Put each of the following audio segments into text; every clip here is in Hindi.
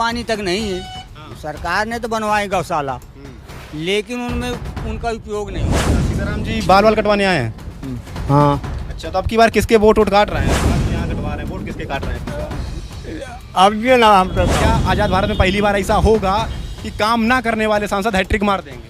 पानी तक नहीं है। सरकार ने तो बनवाए गौशाला, लेकिन उनमें उनका उपयोग नहीं है। सीताराम जी बाल कटवाने आए हैं। हाँ, अच्छा, तो अब की बार किसके वोट काट रहे हैं? आप यहाँ कटवा रहे हैं, वोट किसके काट रहे हैं? अब ये ना हम तो क्या आजाद भारत में पहली बार ऐसा होगा कि काम ना करने वाले सांसद हैट्रिक मार देंगे?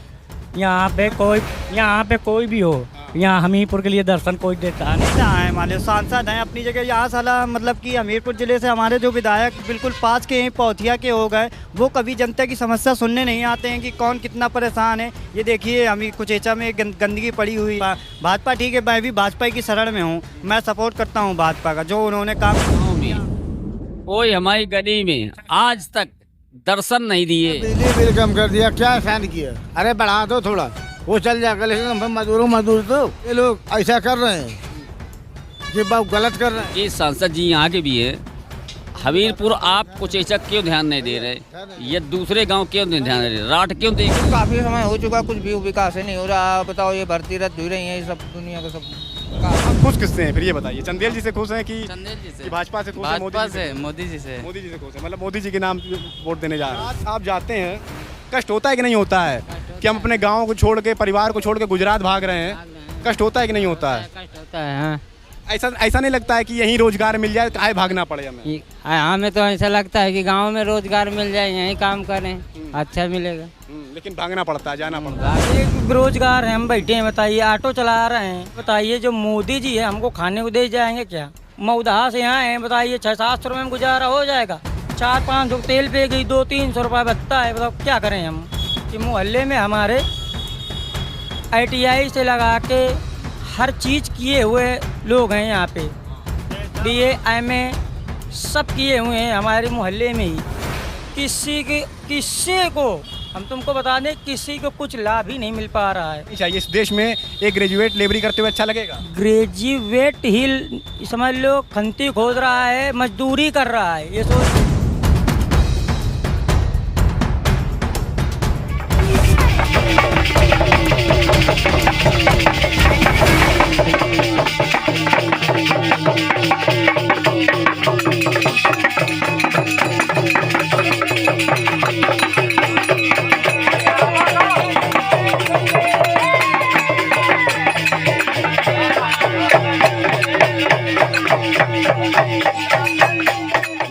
यहाँ पे कोई भी हो, यहाँ हमीरपुर के लिए दर्शन कोई देता नहीं। है हमारे सांसद हैं अपनी जगह। यहाँ साला मतलब कि हमीरपुर जिले से हमारे जो विधायक बिल्कुल पास के हैं, पौथिया के हो गए, वो कभी जनता की समस्या सुनने नहीं आते हैं कि कौन कितना परेशान है। ये देखिए हमी कुचेचा में गंदगी पड़ी हुई। भाजपा ठीक है, मैं भी भाजपा की शरण में हूँ, मैं सपोर्ट करता हूँ भाजपा का, जो उन्होंने काम कोई हमारी गली में आज तक दर्शन नहीं दिए। बिजली बिल कम कर दिया, क्या एहसान किया? अरे बढ़ा दो थोड़ा, वो चल जाएगा, लेकिन मजदूर तो ये लोग ऐसा कर रहे हैं कि बहुत गलत कर रहे हैं। ये सांसद जी यहाँ के भी है। हमीरपुर आप कुचेचक क्यों ध्यान नहीं दे रहे? ये दूसरे गांव क्यों नहीं ध्यान दे रहे? राट क्यों दे? काफी समय हो चुका, कुछ भी विकास नहीं हो रहा। बताओ, ये भर्ती रद्द हो रही है, ये सब दुनिया का सब। आप खुश किससे हैं फिर ये बताइए? चंदेल जी से खुश हैं कि भाजपा से खुश हैं? भाजपा से, मोदी जी से। मोदी जी से खुश हैं, मतलब मोदी जी के नाम वोट देने जा रहे हैं। आप जाते हैं, कष्ट होता है कि नहीं होता है कि हम अपने गाँव को छोड़ के, परिवार को छोड़ के गुजरात भाग रहे हैं? कष्ट होता है कि नहीं होता है? कष्ट होता है। हाँ, ऐसा नहीं लगता है कि यहीं रोजगार मिल जाए, काहे भागना पड़े हमें? हमें तो ऐसा लगता है कि गांव में रोजगार मिल जाए, यहीं काम करें, अच्छा मिलेगा। लेकिन भागना पड़ता है, जाना पड़ता है। एक बेरोजगार हैं, हम बैठे हैं, बताइए, ऑटो चला रहे हैं, बताइए जो मोदी जी है हमको खाने को दे जाएंगे क्या? मऊदहा से यहाँ हैं, बताइए 600-700 रुपये में गुजारा हो जाएगा। 400-500 तेल पे गई, 200-300 रुपये बचता है, बताओ क्या करें हम? कि मोहल्ले में हमारे ITI से लगा के हर चीज़ किए हुए लोग हैं यहाँ पे, BA MA सब किए हुए हैं हमारे मोहल्ले में ही। किसी को हम तुमको बता दें, किसी को कुछ लाभ ही नहीं मिल पा रहा है। चाहिए इस देश में एक ग्रेजुएट लेबरी करते हुए अच्छा लगेगा? ग्रेजुएट ही समझ लो, खंती खोद रहा है, मजदूरी कर रहा है, ये सोच।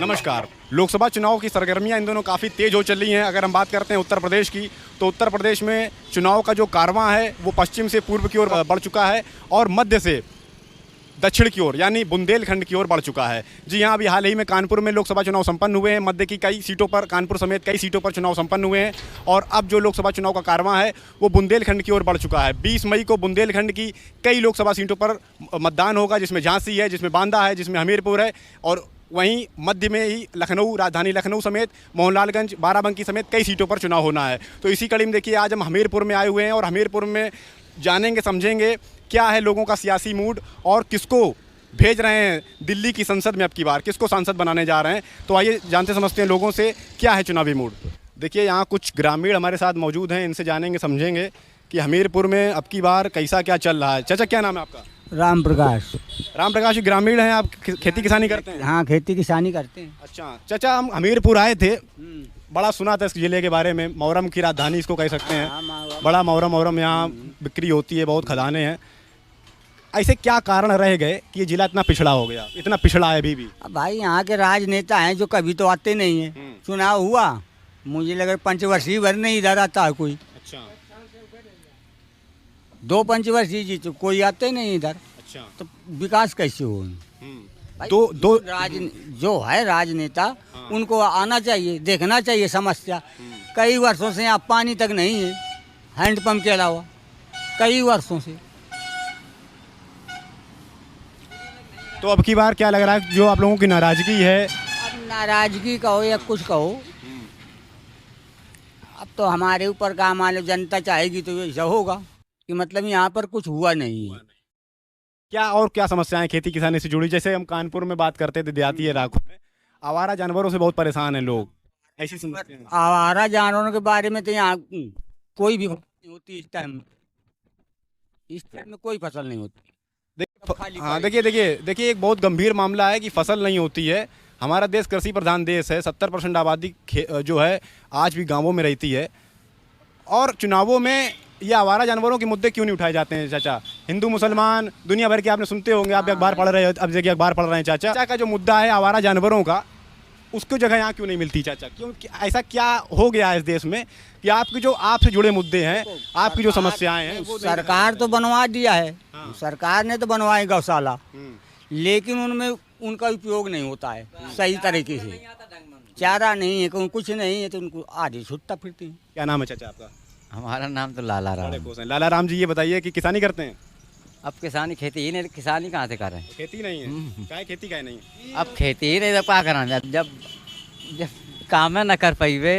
नमस्कार। लोकसभा चुनाव की सरगर्मियां इन दोनों काफ़ी तेज हो चली हैं। अगर हम बात करते हैं उत्तर प्रदेश की, तो उत्तर प्रदेश में चुनाव का जो कारवां है वो पश्चिम से पूर्व की ओर बढ़ चुका है और मध्य से दक्षिण की ओर यानी बुंदेलखंड की ओर बढ़ चुका है। जी हाँ, अभी हाल ही में कानपुर में लोकसभा चुनाव संपन्न हुए हैं। मध्य की कई सीटों पर, कानपुर समेत कई सीटों पर चुनाव संपन्न हुए हैं और अब जो लोकसभा चुनाव का कारवां है वो बुंदेलखंड की ओर बढ़ चुका है। 20 मई को बुंदेलखंड की कई लोकसभा सीटों पर मतदान होगा, जिसमें झांसी है, जिसमें बांदा है, जिसमें हमीरपुर है और वहीं मध्य में ही लखनऊ, राजधानी लखनऊ समेत मोहनलालगंज, बाराबंकी समेत कई सीटों पर चुनाव होना है। तो इसी कड़ी में देखिए आज हम हमीरपुर में आए हुए हैं और हमीरपुर में जानेंगे, समझेंगे क्या है लोगों का सियासी मूड और किसको भेज रहे हैं दिल्ली की संसद में, अब की बार किसको सांसद बनाने जा रहे हैं। तो आइए जानते समझते हैं लोगों से क्या है चुनावी मूड। देखिए यहाँ कुछ ग्रामीण हमारे साथ मौजूद हैं, इनसे जानेंगे, समझेंगे कि हमीरपुर में अब की बार कैसा क्या चल रहा है। चाचा क्या नाम है आपका? राम प्रकाश। राम प्रकाश जी ग्रामीण हैं, आप खेती किसानी करते हैं? हाँ, खेती किसानी करते हैं। अच्छा चाचा, हम हमीरपुर आए थे, बड़ा सुना था इस जिले के बारे में, मुहर्रम की राजधानी इसको कह सकते हैं। बड़ा मुहर्रम यहाँ बिक्री होती है, बहुत खदानें हैं। ऐसे क्या कारण रह गए कि ये जिला इतना पिछड़ा हो गया, इतना पिछड़ा है अभी भी? अब भाई यहाँ के राजनेता हैं जो कभी तो आते नहीं है। चुनाव हुआ, मुझे लगा पंचवर्षीय भर नहीं इधर आता है कोई। अच्छा, 2 पंचवर्षीय जीत कोई आते नहीं इधर। अच्छा, तो विकास कैसे हो? दो जो है राजनेता, उनको आना चाहिए, देखना चाहिए समस्या। कई वर्षों से यहाँ पानी तक नहीं है, हैंडपंप के अलावा, कई वर्षों से। तो अब की बार क्या लग रहा है जो आप लोगों की नाराजगी है? अब नाराजगी कहो या कुछ कहो, अब तो हमारे ऊपर का, मान लो जनता चाहेगी तो ऐसा होगा कि मतलब यहाँ पर कुछ हुआ नहीं है। क्या और क्या समस्याएं खेती किसानी से जुड़ी? जैसे हम कानपुर में बात करते थे, देहाती इलाकों में आवारा जानवरों से बहुत परेशान है लोग, ऐसी समस्याएं। आवारा जानवरों के बारे में तो यहाँ कोई भी नहीं होती इस टाइम में कोई फसल नहीं होती। हाँ, देखिए एक बहुत गंभीर मामला है कि फसल नहीं होती है। हमारा देश कृषि प्रधान देश है, 70% आबादी जो है आज भी गांवों में रहती है। और चुनावों में ये आवारा जानवरों के मुद्दे क्यों नहीं उठाए जाते हैं चाचा? हिंदू मुसलमान दुनिया भर के आपने सुनते होंगे, आप अखबार पढ़ रहे हो, अब देखिए अखबार पढ़ रहे हैं चाचा का जो मुद्दा है आवारा जानवरों का, उसको जगह यहाँ क्यों नहीं मिलती चाचा? क्यों, ऐसा क्या हो गया है इस देश में कि आपके जो आपसे जुड़े मुद्दे हैं, आपकी जो समस्याएं हैं, वो सरकार तो बनवा दिया है, सरकार ने तो बनवाई गौशाला, लेकिन उनमें उनका उपयोग नहीं होता है सही तरीके से। चारा नहीं है, कुछ नहीं है, तो उनको आधी छुट्टा फिरती है। क्या नाम है चाचा आपका? हमारा नाम तो लाला राम। बड़े खुश हैं। लाला राम जी, ये बताइए कि किसानी करते हैं? अब किसानी खेती ही नहीं, किसानी कहाँ से कर रहे हैं? खेती नहीं है, काहे खेती काहे नहीं? अब खेती ही नहीं तो क्या कराना, जब जब काम न कर पाइबे,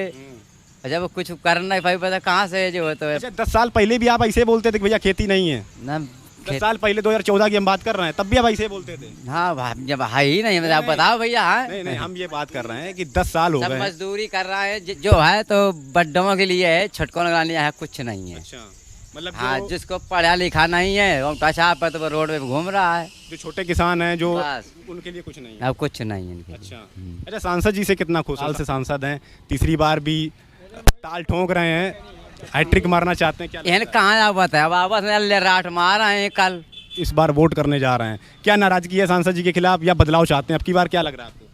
जब कुछ कर नहीं पाइबे तो कहाँ से जो है तो। अच्छा, 10 साल पहले भी आप ऐसे बोलते थे कि भैया खेती नहीं है? ना 10 साल पहले 2014 की हम बात कर रहे हैं, तब भी आप ऐसे बोलते थे? हाँ, जब है ही नहीं, आप बताओ भैया। हाँ, नहीं, हम ये बात कर रहे हैं कि 10 साल हो सब गए। मजदूरी कर रहा है, जो है तो बड्डों के लिए है, छटकों लगाने है, कुछ नहीं है। अच्छा, मतलब हाँ, जिसको पढ़ा लिखा नहीं है वो कशा पर तो रोड पे घूम रहा है। जो छोटे किसान हैं जो बस। उनके लिए कुछ नहीं है। अब कुछ नहीं है इनके लिए। अच्छा, सांसद जी से कितना खुश? साल से सांसद हैं, तीसरी बार भी ताल ठोक रहे हैं, हैट्रिक मारना चाहते हैं, क्या इन्हें कहाँ आवत है? अब आवत में अल्ले राट मार रहे हैं कल। इस बार वोट करने जा रहे हैं, क्या नाराजगी है सांसद जी के खिलाफ या बदलाव चाहते हैं? अब की बार क्या लग रहा है आपको?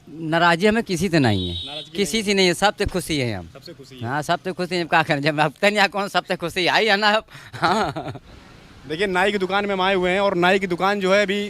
नाराजी हमें किसी से नहीं है, किसी से नहीं है, सबसे खुशी है हम। सबसे खुशी हाँ, सबसे खुशी है। क्या करें, जब अब कन्या कौन सबसे खुशी आई है ना अब। हाँ, देखिए, नाई की दुकान में हम आए हुए हैं और नाई की दुकान जो है अभी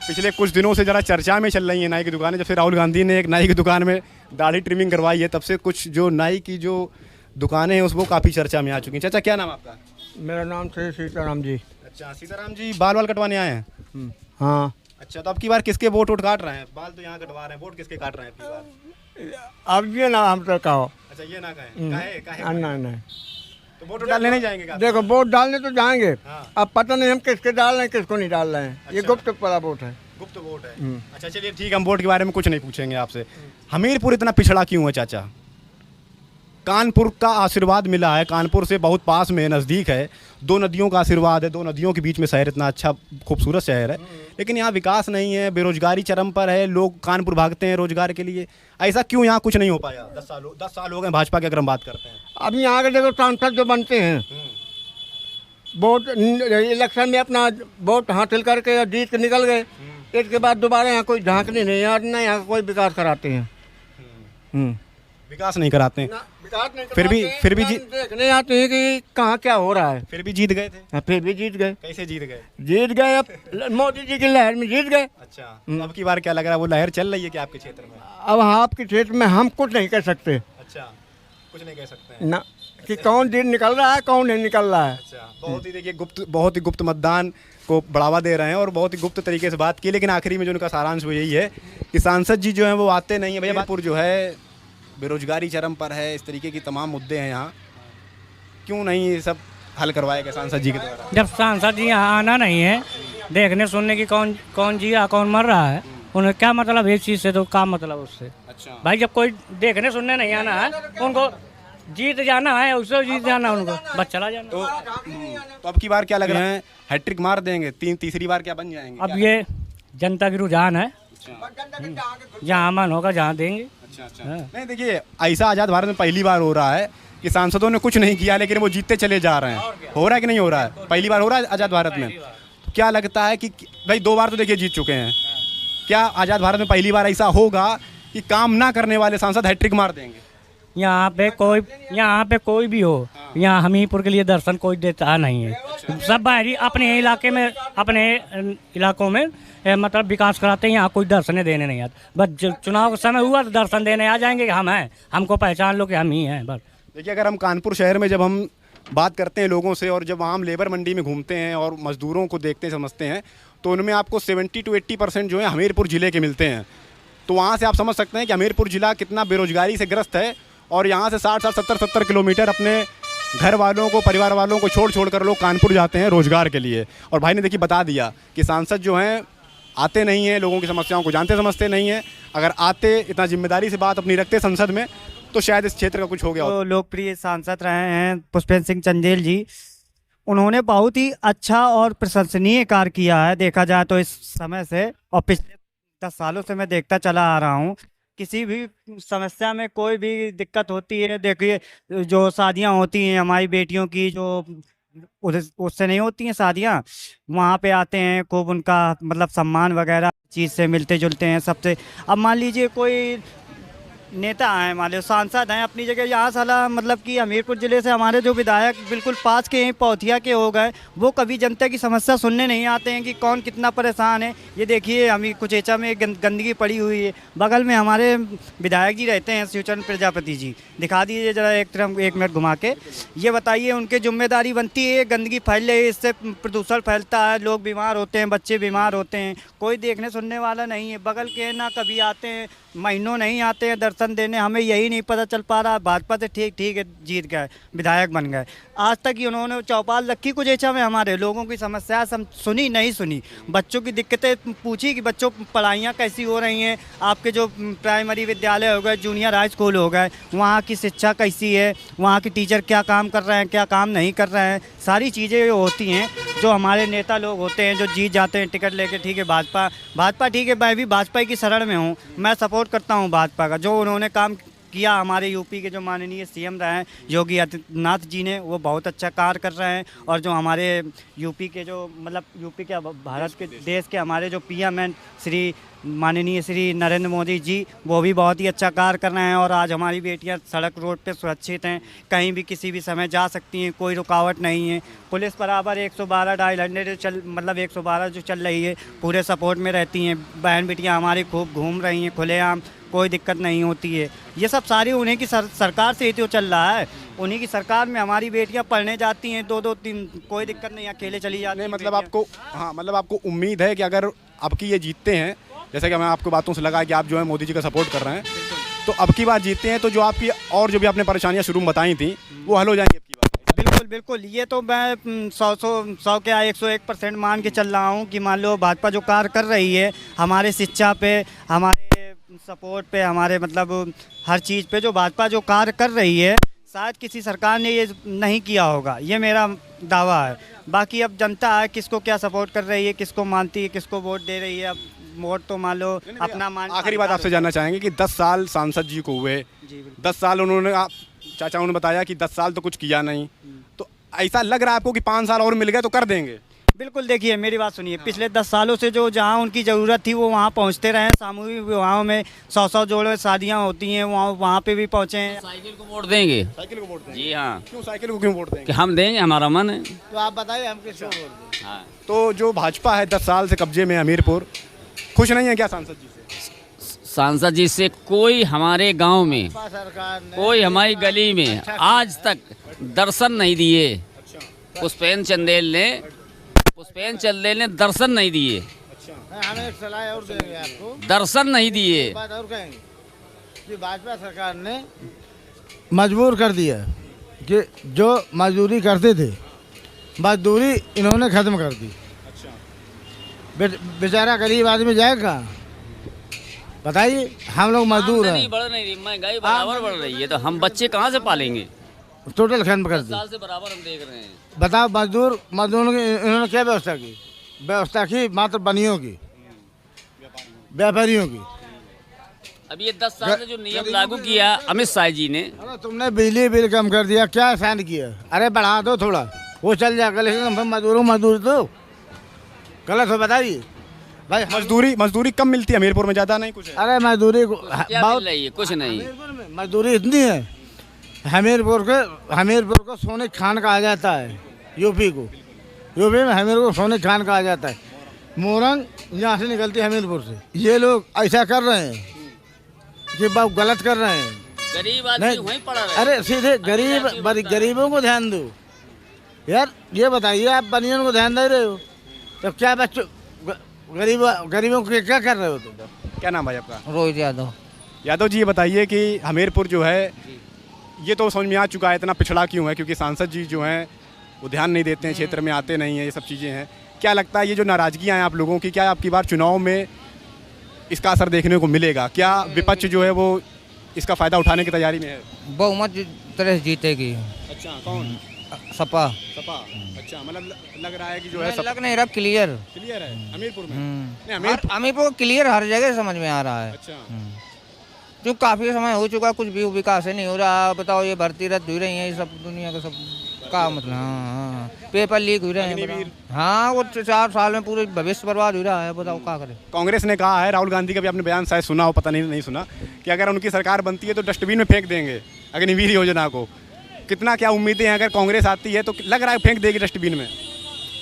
पिछले कुछ दिनों से ज़रा चर्चा में चल रही है नाई की दुकानें। जब से राहुल गांधी ने एक नाई की दुकान में दाढ़ी ट्रिमिंग करवाई है, तब से कुछ जो नाई की जो दुकानें हैं उसको काफ़ी चर्चा में आ चुकी हैं। चाचा, क्या नाम आपका? मेरा नाम श्री सीताराम जी। अच्छा, सीताराम जी, बाल कटवाने आए हैं? हाँ। अच्छा, तो अब की बार किसके वोट काट रहे हैं? बाल तो यहाँ कटवा रहे हैं, वोट किसके काट रहे हैं अब की बार? अब ये ना हम तो कहो। अच्छा, ये ना कहें, काहे? नहीं, तो वोट डालने नहीं जाएंगे क्या? देखो वोट डालने तो जाएंगे, हाँ। अब पता नहीं हम किसके डाल रहे हैं किसको नहीं डाल रहे हैं। ये गुप्त वाला वोट है। गुप्त वोट है। अच्छा, चलिए ठीक, हम वोट के बारे में कुछ नहीं पूछेंगे आपसे। हमीरपुर इतना पिछड़ा क्यों है चाचा? कानपुर का आशीर्वाद मिला है, कानपुर से बहुत पास में नज़दीक है, 2 नदियों का आशीर्वाद है, 2 नदियों के बीच में शहर, इतना अच्छा खूबसूरत शहर है, लेकिन यहाँ विकास नहीं है, बेरोजगारी चरम पर है, लोग कानपुर भागते हैं रोजगार के लिए। ऐसा क्यों यहाँ कुछ नहीं हो पाया? 10 साल हो गए भाजपा की अगर हम बात करते हैं। अब यहाँ के देखो सांसद जो बनते हैं, वोट इलेक्शन में अपना वोट हासिल करके जीत के निकल गए, इसके बाद दोबारा यहाँ कोई झांकनी नहीं है, ना यहाँ कोई विकास कराते हैं। विकास नहीं कराते हैं, विकास नहीं फिर भी देखने आते हैं कि कहाँ क्या हो रहा है। फिर भी जीत गए थे। हाँ, फिर भी जीत गए। कैसे जीत गए? जीत गए, अब मोदी जी की लहर में जीत गए। अच्छा, तो अब की बार क्या लग रहा है, वो लहर चल रही है क्या आपके क्षेत्र में? अब आपके क्षेत्र में हम कुछ नहीं कर सकते। अच्छा, कुछ नहीं कह सकते हैं ना कि कौन दिन निकल रहा है कौन नहीं निकल रहा है। अच्छा, बहुत ही देखिए बहुत ही गुप्त मतदान को बढ़ावा दे रहे हैं और बहुत ही गुप्त तरीके से बात की, लेकिन आखिरी में जो उनका सारांश वो यही है कि सांसद जी जो हैं वो आते नहीं है। भैया, हमीरपुर जो है बेरोजगारी चरम पर है, इस तरीके की तमाम मुद्दे हैं यहाँ, क्यों नहीं ये सब हल करवाया गया सांसद जी के द्वारा? जब सांसद जी यहाँ आना नहीं है, देखने सुनने की कौन जिया कौन मर रहा है, उन्हें क्या मतलब है इस चीज़ से? तो क्या मतलब उससे? अच्छा भाई, जब कोई देखने सुनने नहीं आना है, उनको जीत जाना है, उससे जीत जाना उनको, बस चला जाना। तो अब की बार क्या लग रहा है, हैट्रिक मार देंगे? तीसरी बार क्या बन जाएंगे? अब ये जनता की रुझान है, जहाँ मन होगा जहाँ देंगे। अच्छा। नहीं, देखिए, ऐसा आज़ाद भारत में पहली बार हो रहा है कि सांसदों ने कुछ नहीं किया लेकिन वो जीतते चले जा रहे हैं। हो रहा है कि नहीं हो रहा है? पहली बार हो रहा है आज़ाद भारत में। तो क्या लगता है कि भाई 2 बार तो देखिए जीत चुके हैं, क्या आज़ाद भारत में पहली बार ऐसा होगा कि काम ना करने वाले सांसद हैट्रिक मार देंगे? यहाँ पे कोई भी हो, यहाँ हमीरपुर के लिए दर्शन कोई देता नहीं है। सब बाहरी अपने इलाके में, अपने इलाकों में मतलब विकास कराते हैं, यहाँ कोई दर्शन देने नहीं आता। बस चुनाव का समय हुआ तो दर्शन देने आ जाएंगे कि हम हैं, हमको पहचान लो कि हम ही हैं, बस। देखिए, अगर हम कानपुर शहर में जब हम बात करते हैं लोगों से और जब आम लेबर मंडी में घूमते हैं और मजदूरों को देखते समझते हैं, तो उनमें आपको 70 to 80% जो है हमीरपुर ज़िले के मिलते हैं। तो वहाँ से आप समझ सकते हैं कि हमीरपुर ज़िला कितना बेरोजगारी से ग्रस्त है और यहाँ से 60-70 किलोमीटर अपने घर वालों को, परिवार वालों को छोड़ कर लोग कानपुर जाते हैं रोजगार के लिए। और भाई ने देखिए बता दिया कि सांसद जो हैं आते नहीं हैं, लोगों की समस्याओं को जानते समझते नहीं हैं। अगर आते, इतना जिम्मेदारी से बात अपनी रखते संसद में, तो शायद इस क्षेत्र का कुछ हो गया। तो लोकप्रिय सांसद रहे हैं पुष्पेंद्र सिंह चंदेल जी, उन्होंने बहुत ही अच्छा और प्रशंसनीय कार्य किया है देखा जाए तो इस समय से, और पिछले 10 सालों से मैं देखता चला आ रहा हूँ। किसी भी समस्या में कोई भी दिक्कत होती है, देखिए जो शादियाँ होती हैं हमारी बेटियों की, जो उससे नहीं होती हैं शादियाँ, वहाँ पे आते हैं, खूब उनका मतलब सम्मान वगैरह चीज़ से मिलते जुलते हैं सबसे। अब मान लीजिए कोई नेता हैं, मान लो सांसद हैं अपनी जगह, यहाँ साला मतलब कि हमीरपुर ज़िले से हमारे जो विधायक बिल्कुल पास के यहीं पौथिया के हो गए, वो कभी जनता की समस्या सुनने नहीं आते हैं कि कौन कितना परेशान है। ये देखिए हमी कुचेचा में गंदगी पड़ी हुई है, बगल में हमारे विधायक जी रहते हैं शिवचंद्र प्रजापति जी, दिखा दीजिए ज़रा एक तरफ 1 मिनट घुमा के। ये बताइए उनकी जिम्मेदारी बनती है, गंदगी फैल रही है, इससे प्रदूषण फैलता है, लोग बीमार होते हैं, बच्चे बीमार होते हैं, कोई देखने सुनने वाला नहीं है। बगल के ना कभी आते हैं, महीनों नहीं आते हैं दर्शन देने। हमें यही नहीं पता चल पा रहा, भाजपा से ठीक है जीत गए, विधायक बन गए, आज तक ही उन्होंने चौपाल रखी कुचेचा में, हमारे लोगों की समस्या सुनी नहीं सुनी, बच्चों की दिक्कतें पूछी कि बच्चों पढ़ाइयाँ कैसी हो रही हैं, आपके जो प्राइमरी विद्यालय हो गए, जूनियर हाई स्कूल हो गए, वहाँ की शिक्षा कैसी है, वहाँ के टीचर क्या काम कर रहे हैं, क्या काम नहीं कर रहे हैं, सारी चीज़ें होती हैं। जो हमारे नेता लोग होते हैं जो जीत जाते हैं टिकट लेके, ठीक है भाजपा ठीक है, मैं भी भाजपा की शरण में हूँ, मैं सपोर्ट करता हूँ भाजपा का। जो उन्होंने काम किया हमारे यूपी के जो माननीय सीएम रहे हैं योगी आदित्यनाथ जी ने, वो बहुत अच्छा कार्य कर रहे हैं। और जो हमारे यूपी के जो मतलब यूपी के भारत के देश के हमारे जो पीएम हैं श्री माननीय श्री नरेंद्र मोदी जी, वो भी बहुत ही अच्छा कार्य कर रहे हैं। और आज हमारी बेटियां सड़क रोड पे सुरक्षित हैं, कहीं भी किसी भी समय जा सकती हैं, कोई रुकावट नहीं है। पुलिस बराबर 112 डायल 100 मतलब 112 जो चल रही है पूरे सपोर्ट में रहती हैं। बहन बेटियां हमारी खूब घूम रही हैं खुलेआम, कोई दिक्कत नहीं होती है। ये सब सारी उन्हीं की सरकार से ही तो चल रहा है, उन्हीं की सरकार में हमारी बेटियां पढ़ने जाती हैं 2-2-3, कोई दिक्कत नहीं, अकेले चली जाती हैं। मतलब आपको, हाँ मतलब आपको उम्मीद है कि अगर अब की ये जीतते हैं, जैसे कि मैं आपको बातों से लगा कि आप जो है मोदी जी का सपोर्ट कर रहे हैं, तो अब की बार जीतते हैं तो जो आपकी और जो भी आपने परेशानियां शुरू में बताई थी वो हल हो जाएंगी अब की बार। बिल्कुल ये तो मैं 100 क्या 101% मान के चल रहा हूँ कि मान लो भाजपा जो कार्य कर रही है हमारे शिक्षा पे, हमारे सपोर्ट पे, हमारे मतलब हर चीज़ पे जो भाजपा जो कार्य कर रही है, शायद किसी सरकार ने ये नहीं किया होगा, ये मेरा दावा है। बाकी अब जनता है किसको क्या सपोर्ट कर रही है, किसको मानती है, किसको वोट दे रही है, अब वोट तो मान लो अपना मान। आखिरी बात आपसे जानना चाहेंगे कि 10 साल सांसद जी को हुए, 10 साल उन्होंने, चाचा उन्होंने बताया कि 10 साल तो कुछ किया नहीं, तो ऐसा लग रहा है आपको कि 5 साल और मिल गए तो कर देंगे? बिल्कुल, देखिए मेरी बात सुनिए, पिछले 10 सालों से जो जहाँ उनकी ज़रूरत थी वो वहाँ पहुँचते रहे। सामूहिक विवाहों में 100 जोड़े शादियाँ होती हैं, वहाँ पे भी पहुँचे हैं। साइकिल को वोट देंगे? साइकिल को वोट देंगे? जी हाँ। क्यों साइकिल को क्यों वोट देंगे? कि हम देंगे, हमारा मन है। तो आप बताइए हम किसको वोट दें? हाँ। तो जो भाजपा है 10 साल से कब्जे में हमीरपुर, खुश नहीं है क्या सांसद जी से? सांसद जी से कोई हमारे गांव में, कोई हमारी गली में आज तक दर्शन नहीं दिए। पुष्पेंद्र चंदेल ने दर्शन नहीं दिए। हमें एक सलाह और देंगे आपको, दर्शन नहीं दिए। बात और कहेंगे कि भाजपा सरकार ने मजबूर कर दिया कि जो मजदूरी करते थे मजदूरी इन्होंने ख़त्म कर दी। बेचारा गरीब आदमी जाएगा, बताइए, हम लोग मजदूर हैं, बढ़ नहीं रही, महंगाई बराबर बढ़ रही है, तो हम बच्चे कहाँ से पालेंगे? टोटल खत्म कर दी। साल से बराबर हम देख रहे हैं। बताओ मजदूरों की इन्होंने क्या व्यवस्था की मात्र बनियों की, व्यापारियों की। अब ये 10 साल से जो नियम लागू किया अमित शाह जी ने, अरे तुमने बिजली बिल कम कर दिया, क्या आसान किया? अरे बढ़ा दो थोड़ा, वो चल जाएगा, लेकिन मजदूरी तो गलत हो, बताइए भाई। मजदूरी कम मिलती है हमीरपुर में, ज़्यादा नहीं कुछ है? अरे मजदूरी क्या मिल रही है? कुछ नहीं। मजदूरी इतनी है, हमीरपुर को सोने खान कहा जाता है। यूपी में हमीरपुर को सोने खान कहा जाता है। मोरंग यहाँ से निकलती है हमीरपुर से। ये लोग ऐसा कर रहे हैं कि बहुत गलत कर रहे हैं। गरीब आदमी वहीं पड़ा रहे। अरे सीधे गरीबों को ध्यान दो यार। ये बताइए, आप बनियों को ध्यान दे रहे हो तो क्या बच्चों गरीबों को क्या कर रहे हो तुम? क्या नाम भाई आपका? रोहित यादव। यादव जी, ये बताइए कि हमीरपुर जो है ये तो समझ में आ चुका है इतना पिछड़ा क्यों है, क्योंकि सांसद जी जो हैं वो ध्यान नहीं देते हैं, क्षेत्र में आते नहीं हैं, ये सब चीज़ें हैं। क्या लगता है ये जो नाराज़गियाँ हैं आप लोगों की, क्या आपकी बार चुनाव में इसका असर देखने को मिलेगा? क्या विपक्ष जो है वो इसका फ़ायदा उठाने की तैयारी में है? बहुमत तरह से जीतेगी। अच्छा, कौन? सपा सपा। अच्छा, मतलब लग रहा है कि जो है सपा लग नहीं रहा, क्लियर। क्लियर है हमीरपुर में। नहीं, हमीरपुर क्लियर हर जगह समझ में आ रहा है। अच्छा, जो काफी समय हो चुका, कुछ भी विकास नहीं हो रहा। बताओ, ये भर्ती रद्द हो रही है, ये सब दुनिया का सब का मतलब। हाँ, पेपर लीक हो रहे हैं, बताओ। हाँ, वो 4 साल में पूरे भविष्य बर्बाद हो रहा है, बताओ क्या करें। कांग्रेस ने कहा है, राहुल गांधी का भी आपने बयान शायद सुना हो, पता नहीं सुना, कि अगर उनकी सरकार बनती है तो डस्टबिन में फेंक देंगे अग्निवीर योजना को। कितना क्या उम्मीदें हैं, अगर कांग्रेस आती है तो लग रहा है फेंक देगी डस्टबिन में?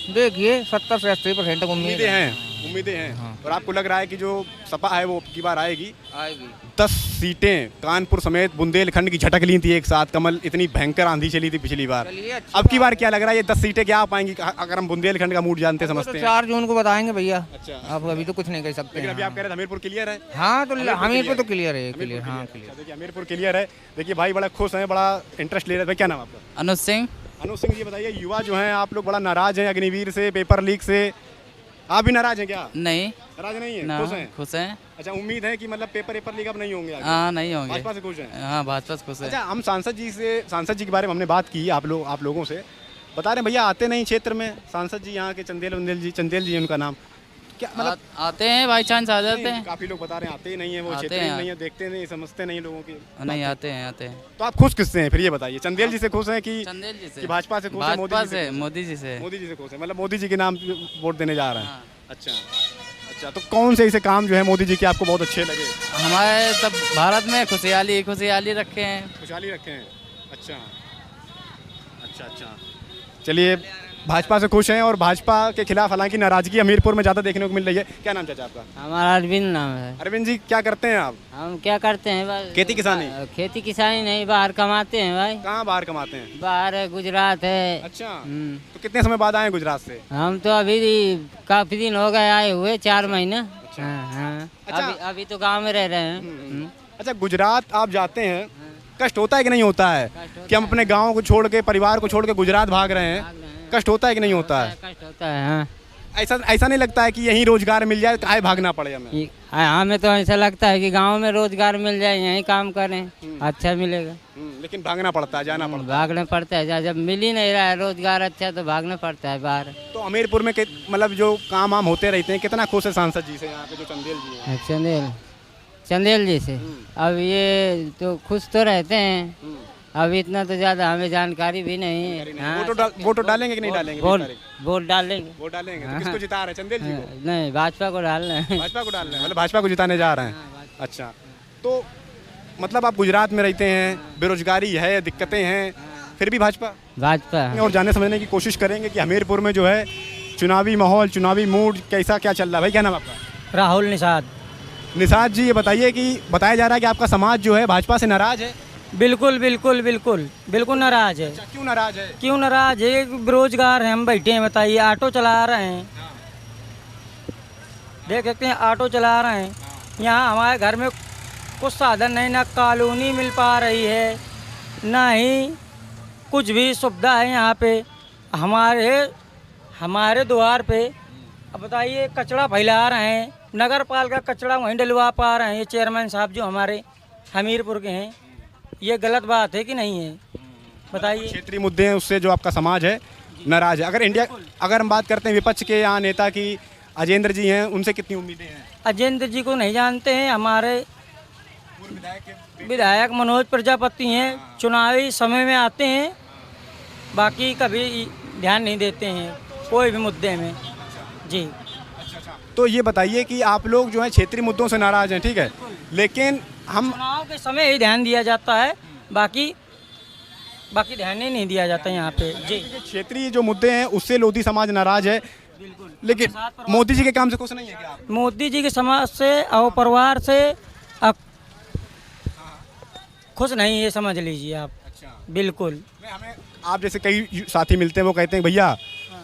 देखिए 70 से 80% तक उम्मीदें हैं। हाँ। और आपको लग रहा है कि जो सपा है वो की बार आएगी? आएगी। 10 सीटें कानपुर समेत बुंदेलखंड की झटक ली थी एक साथ, कमल इतनी भयंकर आंधी चली थी पिछली बार। अब की बार क्या लग रहा है, ये 10 सीटें क्या आ पाएंगी अगर हम बुंदेलखंड का मूड जानते समझते हैं? 4 जून को बताएंगे भैया। अच्छा, आप अभी तो कुछ नहीं कह सकते। लेकिन अभी आप कह रहे थे हमीरपुर क्लियर है। हाँ, तो हमीरपुर तो क्लियर है, क्लियर। हाँ, क्लियर। देखिए हमीरपुर क्लियर है। देखिए भाई बड़ा खुश हैं, बड़ा इंटरेस्ट ले रहे थे। क्या नाम आपका? अनुज सिंह। अनुज सिंह जी, बताइए, युवा जो हैं आप लोग बड़ा नाराज हैं अग्निवीर से, पेपर लीक से। आप भी नाराज हैं क्या? नहीं, नाराज नहीं है, ना, खुश हैं? खुश हैं। अच्छा, उम्मीद है कि मतलब पेपर लीक अब नहीं होंगे आगे? हाँ, नहीं होंगे। भाजपा से खुश हैं? हाँ, भाजपा से खुश है। अच्छा, हम सांसद जी के बारे में हमने बात की, आप लोगों से बता रहे हैं भैया आते नहीं क्षेत्र में सांसद जी, यहाँ के चंदेल जी उनका नाम क्या मतलब? आते हैं, बाई चांस आ जाते हैं। काफी लोग बता रहे हैं आते ही नहीं है, वो आते क्षेत्र ही हैं। नहीं है, देखते नहीं, समझते नहीं लोगों की। नहीं, आते हैं। तो आप खुश किससे हैं फिर ये बताइए? चंदेल जी से खुश हैं कि चंदेल जी से, कि भाजपा से खुश हैं? भाजपा से, मोदी जी से। मोदी जी से खुश हैं, मतलब मोदी जी के नाम पे वोट देने जा रहे हैं। अच्छा, तो कौन से ऐसे काम जो है मोदी जी के आपको बहुत अच्छे लगे? हमारे सब भारत में खुशहाली रखे हैं। खुशहाली रखे हैं। अच्छा, चलिए, भाजपा से खुश हैं और भाजपा के खिलाफ हालांकि नाराजगी हमीरपुर में ज़्यादा देखने को मिल रही है। क्या नाम चाचा आपका? हमारा अरविंद नाम है। अरविंद जी, क्या करते हैं आप? हम क्या करते हैं बस खेती किसानी? खेती किसानी नहीं, बाहर कमाते हैं भाई। कहाँ बाहर कमाते हैं? बाहर है, गुजरात है। अच्छा, तो कितने समय बाद आए हैं गुजरात से? हम तो अभी काफी दिन हो गए आए हुए, 4 महीने। हाँ। अच्छा। अभी तो गांव में रह रहे हैं। अच्छा, गुजरात आप जाते हैं, कष्ट होता है कि नहीं होता है कि हम अपने गाँव को छोड़ के, परिवार को छोड़ के गुजरात भाग रहे हैं? कष्ट होता है कि नहीं होता है? कष्ट होता है। हाँ। ऐसा नहीं लगता है कि यहीं रोजगार मिल जाए, काहे भागना पड़े हमें? हमें तो ऐसा लगता है कि गांव में रोजगार मिल जाए, यहीं काम करें, अच्छा मिलेगा। लेकिन भागना पड़ता है, जाना पड़ता है। भागना पड़ता है, जब मिल ही नहीं रहा है रोजगार अच्छा, तो भागना पड़ता है बाहर। तो हमीरपुर में मतलब जो काम वाम होते रहते हैं, कितना खुश है सांसद जी से यहाँ पे जो चंदेल जी हैं? चंदेल जी से अब ये तो खुश तो रहते हैं। अब इतना तो ज्यादा हमें जानकारी भी नहीं है। हाँ, वोट डालेंगे कि नहीं डालेंगे? वोट डालेंगे। वोट डालेंगे। तो किसको जिता रहे हैं, चंदेल जी को? नहीं, भाजपा को डाल रहे हैं। भाजपा को डाल रहे हैं, मतलब भाजपा को जिताने जा रहे हैं। अच्छा, तो मतलब आप गुजरात में रहते हैं, बेरोजगारी है, दिक्कतें हैं, फिर भी भाजपा और जाने समझने की कोशिश करेंगे कि हमीरपुर में जो है चुनावी माहौल, चुनावी मूड कैसा क्या चल रहा है। भाई क्या नाम आपका? राहुल निषाद। निषाद जी, ये बताइए कि बताया जा रहा है कि आपका समाज जो है भाजपा से नाराज है? बिल्कुल नाराज है। क्यों नाराज है? क्यों नाराज है? बेरोजगार हैं, हम बैठे हैं, बताइए, ऑटो चला रहे हैं, देख सकते हैं, ऑटो चला रहे हैं। यहाँ हमारे घर में कुछ साधन नहीं, ना कॉलोनी मिल पा रही है, ना ही कुछ भी सुविधा है यहाँ पे हमारे द्वार पे। अब बताइए, कचरा फैला रहे हैं, नगर पालिका कचरा वहीं डलवा पा रहे हैं ये चेयरमैन साहब जो हमारे हमीरपुर के हैं। ये गलत बात है कि नहीं है, बताइए। क्षेत्रीय मुद्दे हैं, उससे जो आपका समाज है नाराज है। अगर हम बात करते हैं विपक्ष के यहाँ नेता की, अजेंद्र जी हैं, उनसे कितनी उम्मीदें हैं? अजेंद्र जी को नहीं जानते हैं, हमारे विधायक मनोज प्रजापति हैं, चुनावी समय में आते हैं, बाकी कभी ध्यान नहीं देते हैं कोई भी मुद्दे में जी। तो ये बताइए कि आप लोग जो है क्षेत्रीय मुद्दों से नाराज हैं, ठीक है, लेकिन हम चुनाव के समय ही ध्यान दिया जाता है, बाकी ध्यान ही नहीं दिया जाता यहाँ पे जी। क्षेत्रीय जो मुद्दे हैं उससे लोधी समाज नाराज है, लेकिन मोदी जी के काम से खुश नहीं है क्या आप? मोदी जी के समाज से और परिवार से खुश नहीं है, समझ लीजिए आप। बिल्कुल। हमें आप जैसे कई साथी मिलते हैं, वो कहते हैं भैया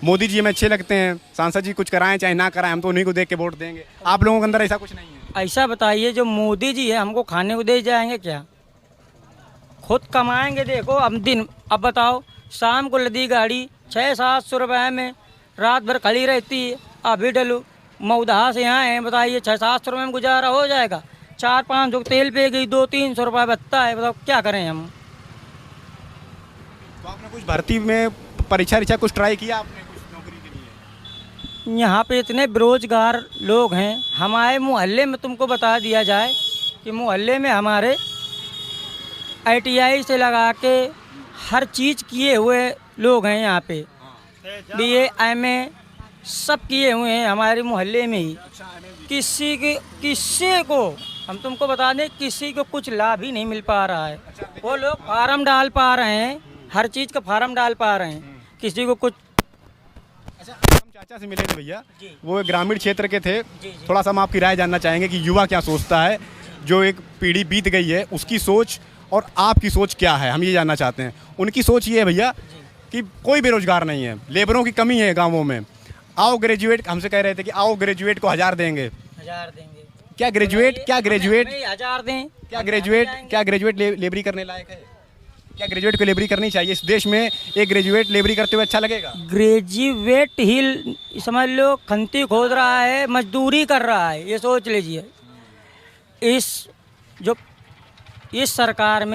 मोदी जी हमें अच्छे लगते हैं, सांसद जी कुछ कराएं चाहे ना कराएं, हम तो उन्हीं को देख के वोट देंगे। आप लोगों के अंदर ऐसा कुछ नहीं है? ऐसा बताइए, जो मोदी जी है हमको खाने को दे जाएंगे क्या? खुद कमाएंगे। देखो अब बताओ, शाम को लदी गाड़ी 600-700 रुपये में रात भर खड़ी रहती है। अभी डलो मऊदहा से यहाँ है, बताइए 600-700 रुपये में गुजारा हो जाएगा? 4-5 तेल पे गई, 200-300 रुपये बचता है, बताओ क्या करें हम? तो आपने कुछ भर्ती में परीक्षा कुछ ट्राई किया आपने कुछ नौकरी के लिए? यहाँ पे इतने बेरोजगार लोग हैं। हमारे मोहल्ले में तुमको बता दिया जाए कि मोहल्ले में हमारे ITI से लगा के हर चीज़ किए हुए लोग हैं यहाँ पे। BA MA सब किए हुए हैं हमारे मोहल्ले में ही। किसी को हम तुमको बता दें, किसी को कुछ लाभ ही नहीं मिल पा रहा है। वो लोग फार्म डाल पा रहे हैं, हर चीज़ का फार्म डाल पा रहे हैं, किसी को कुछ। अच्छा, हम चाचा से मिले थे भैया, वो एक ग्रामीण क्षेत्र के थे। थोड़ा सा हम आपकी राय जानना चाहेंगे कि युवा क्या सोचता है, जो एक पीढ़ी बीत गई है उसकी सोच और आपकी सोच क्या है, हम ये जानना चाहते हैं। उनकी सोच ये है भैया कि कोई बेरोजगार नहीं है, लेबरों की कमी है गाँवों में। आओ ग्रेजुएट, हमसे कह रहे थे कि आओ ग्रेजुएट को 1000 देंगे। 1000 देंगे। क्या ग्रेजुएट 1000 दें। क्या ग्रेजुएट लेबरी करने लायक है? क्या ग्रेजुएट को लेबरी करनी चाहिए? इस देश में एक ग्रेजुएट लेबरी करते हुए अच्छा लगेगा? ग्रेजुएट ही समझ लो खंती खोद रहा है, मजदूरी कर रहा है, ये सोच लीजिए। इस सरकार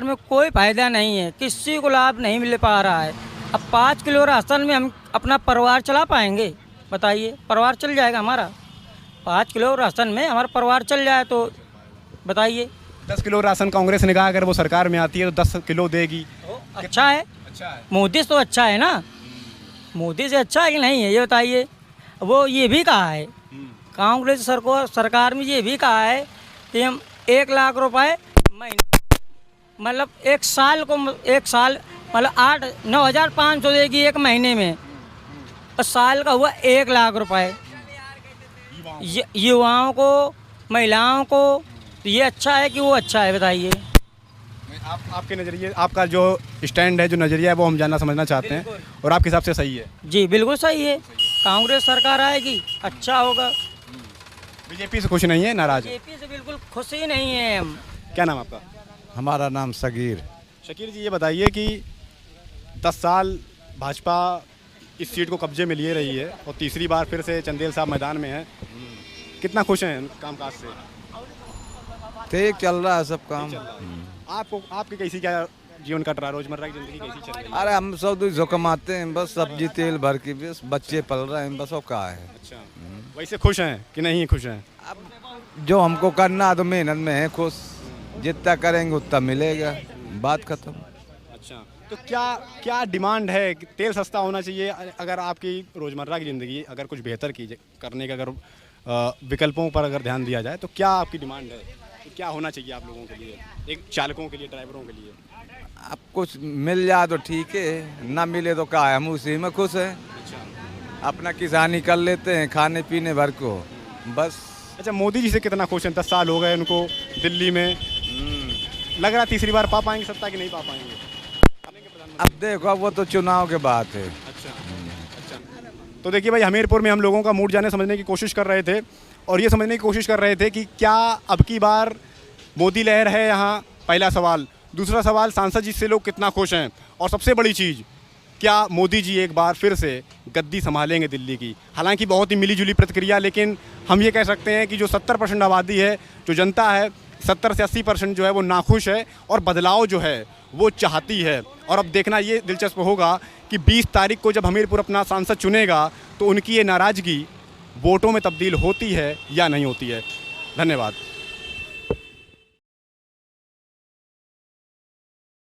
में कोई फायदा नहीं है, किसी को लाभ नहीं मिल पा रहा है। अब 5 किलो राशन में हम अपना परिवार चला पाएंगे? बताइए, परिवार चल जाएगा हमारा? 5 किलो राशन में हमारा परिवार चल जाए तो बताइए। 10 किलो राशन कांग्रेस ने कहा अगर वो सरकार में आती है तो 10 किलो देगी। अच्छा है, मोदी तो अच्छा है ना, मोदी से अच्छा है कि नहीं है ये बताइए। वो ये भी कहा है, कांग्रेस सरकार में ये भी कहा है कि हम 1 लाख रुपए महीने, मतलब एक साल मतलब 9,500 देगी एक महीने में, और साल का हुआ 1 लाख रुपए युवाओं को, महिलाओं को। तो ये अच्छा है कि वो अच्छा है बताइए। आपके नज़रिए, आपका जो स्टैंड है, जो नज़रिया है, वो हम जानना समझना चाहते हैं, और आपके हिसाब से सही है? जी बिल्कुल सही है, कांग्रेस सरकार आएगी अच्छा होगा। बीजेपी से खुश नहीं है, नाराज है? बीजेपी से बिल्कुल खुश ही नहीं है हम। क्या नाम आपका? हमारा नाम सगीर। शकीर जी, ये बताइए कि 10 साल भाजपा इस सीट को कब्जे में लिए रही है और तीसरी बार फिर से चंदेल साहब मैदान में हैं, कितना खुश हैं कामकाज से? ठीक चल रहा है सब काम। आपकी कैसी क्या जीवन कट रहा है, रोजमर्रा की जिंदगी कैसी चल रही है? अरे हम सब जो कमाते हैं बस सब्जी तेल भर के, बस बच्चे पल रहे हैं, बस वो क्या है। अच्छा, वैसे खुश हैं कि नहीं खुश हैं? अब जो हमको करना है तो मेहनत में है खुश, जितना करेंगे उतना मिलेगा, बात खत्म। अच्छा, तो क्या डिमांड है? तेल सस्ता होना चाहिए अगर आपकी रोजमर्रा की ज़िंदगी अगर कुछ बेहतर करने का अगर विकल्पों पर अगर ध्यान दिया जाए तो क्या आपकी डिमांड है? क्या होना चाहिए आप लोगों के लिए, एक चालकों के लिए, ड्राइवरों के लिए? अब कुछ मिल जाए तो ठीक है, ना मिले तो क्या है, हम उसी में खुश हैं। अच्छा, अपना किसानी कर लेते हैं, खाने पीने भर को बस। अच्छा, मोदी जी से कितना खुश हैं? 10 साल हो गए उनको दिल्ली में, लग रहा तीसरी बार पा पाएंगे सत्ता कि नहीं पा पाएंगे? अब देखो, वो तो चुनाव के बात है। अच्छा, तो देखिए भाई, हमीरपुर में हम लोगों का मूड जाने समझने की कोशिश कर रहे थे, और ये समझने की कोशिश कर रहे थे कि क्या अब की बार मोदी लहर है यहाँ, पहला सवाल। दूसरा सवाल, सांसद जी से लोग कितना खुश हैं, और सबसे बड़ी चीज़, क्या मोदी जी एक बार फिर से गद्दी संभालेंगे दिल्ली की? हालांकि बहुत ही मिलीजुली प्रतिक्रिया, लेकिन हम ये कह सकते हैं कि जो 70% आबादी है, जो जनता है, 70 से 80% जो है वो नाखुश है और बदलाव जो है वो चाहती है। और अब देखना ये दिलचस्प होगा कि 20 तारीख को जब हमीरपुर अपना सांसद चुनेगा तो उनकी ये नाराज़गी वोटों में तब्दील होती है या नहीं होती है। धन्यवाद।